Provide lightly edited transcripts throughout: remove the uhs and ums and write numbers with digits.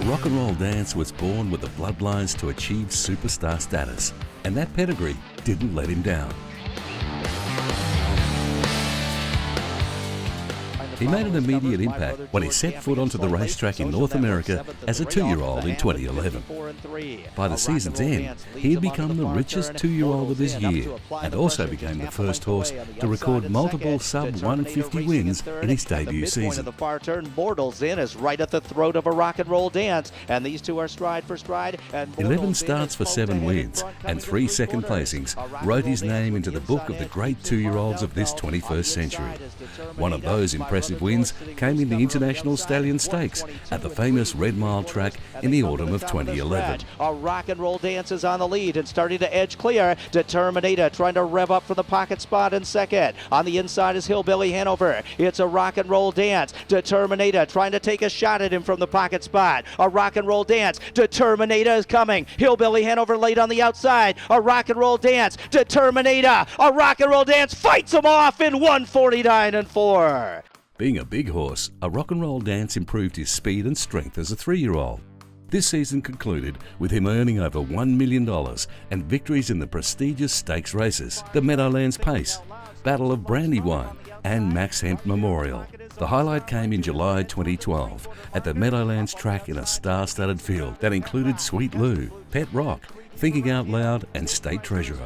rock and roll dance was born with the bloodlines to achieve superstar status, and that pedigree didn't let him down. He made an immediate impact when he set foot onto the racetrack in North America as a 2-year-old in 2011. By the season's end, he had become the richest 2-year-old of his year and also became the first horse to record multiple sub-150 wins in his debut season. The far turn, Bortles in is right at the throat of a rock and roll dance, and these two are stride for stride. 11 starts for 7 wins and 3 second placings wrote his name into the book of the great 2-year-olds of this 21st century. One of those impressive wins came in the International Stallion Stakes at the famous Red Mile track in the autumn of 2011. A rock and roll dance is on the lead and starting to edge clear. Determinator trying to rev up from the pocket spot in second. On the inside is Hillbilly Hanover. It's a rock and roll dance. Determinator trying to take a shot at him from the pocket spot. A rock and roll dance. Determinator is coming. Hillbilly Hanover late on the outside. A rock and roll dance. Determinator. A rock and roll dance fights him off in 149-4. Being a big horse, a rock and roll dance improved his speed and strength as a 3-year-old. This season concluded with him earning over $1 million and victories in the prestigious stakes races, the Meadowlands Pace, Battle of Brandywine and Max Hemp Memorial. The highlight came in July 2012 at the Meadowlands track in a star-studded field that included Sweet Lou, Pet Rock, Thinking Out Loud and State Treasurer.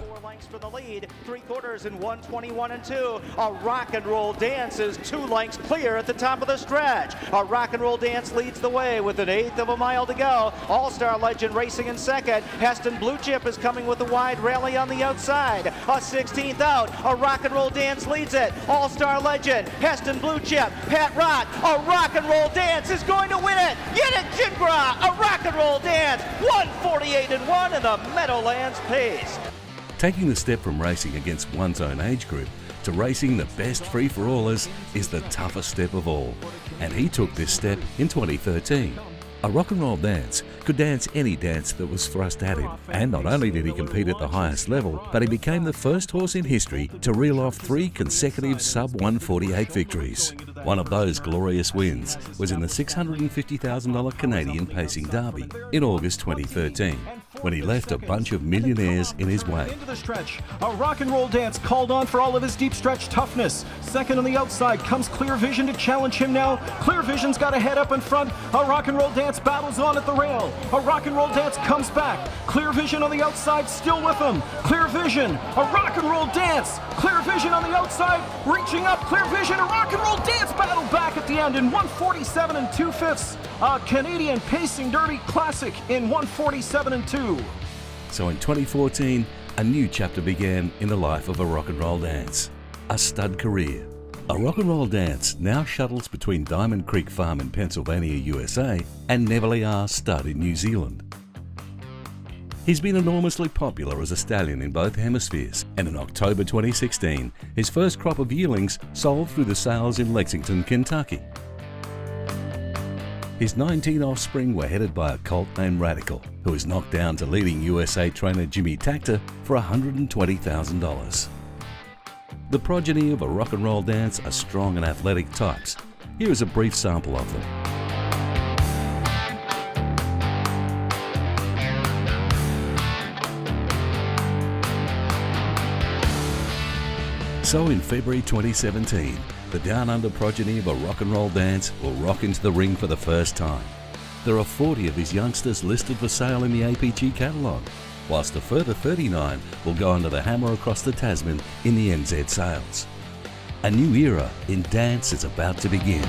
For the lead, 3/4 in 121-2. A rock and roll dance is 2 lengths clear at the top of the stretch. A rock and roll dance leads the way with 1/8 of a mile to go. All-Star Legend racing in second. Heston Blue Chip is coming with a wide rally on the outside. A 16th out. A rock and roll dance leads it. All-Star Legend, Heston Blue Chip, Pat Rock. A rock and roll dance is going to win it. Yidit Jingra, a rock and roll dance. 148-1 in the Meadowlands Pace. Taking the step from racing against one's own age group to racing the best free-for-allers is the toughest step of all, and he took this step in 2013. A rock and roll dance could dance any dance that was thrust at him, and not only did he compete at the highest level, but he became the first horse in history to reel off 3 consecutive sub-148 victories. One of those glorious wins was in the $650,000 Canadian Pacing Derby in August 2013, when he left a bunch of millionaires in his way. Into the stretch, a rock and roll dance called on for all of his deep stretch toughness. Second on the outside comes Clear Vision to challenge him now. Clear Vision's got a head up in front. A rock and roll dance battles on at the rail. A rock and roll dance comes back. Clear Vision on the outside still with him. Clear Vision, a rock and roll dance. Clear Vision on the outside, reaching up. Clear Vision, a rock and roll dance battle back at the end in 147 2/5. A Canadian Pacing Derby Classic in 147 2. So in 2014, a new chapter began in the life of a rock and roll dance, a stud career. A rock and roll dance now shuttles between Diamond Creek Farm in Pennsylvania, USA, and Neverly Stud in New Zealand. He's been enormously popular as a stallion in both hemispheres, and in October 2016, his first crop of yearlings sold through the sales in Lexington, Kentucky. His 19 offspring were headed by a colt named Radical, who was knocked down to leading USA trainer Jimmy Takter for $120,000. The progeny of a rock and roll dance are strong and athletic types. Here is a brief sample of them. So in February 2017, the Down Under progeny of a rock and roll dance will rock into the ring for the first time. There are 40 of his youngsters listed for sale in the APG catalogue, whilst a further 39 will go under the hammer across the Tasman in the NZ sales. A new era in dance is about to begin.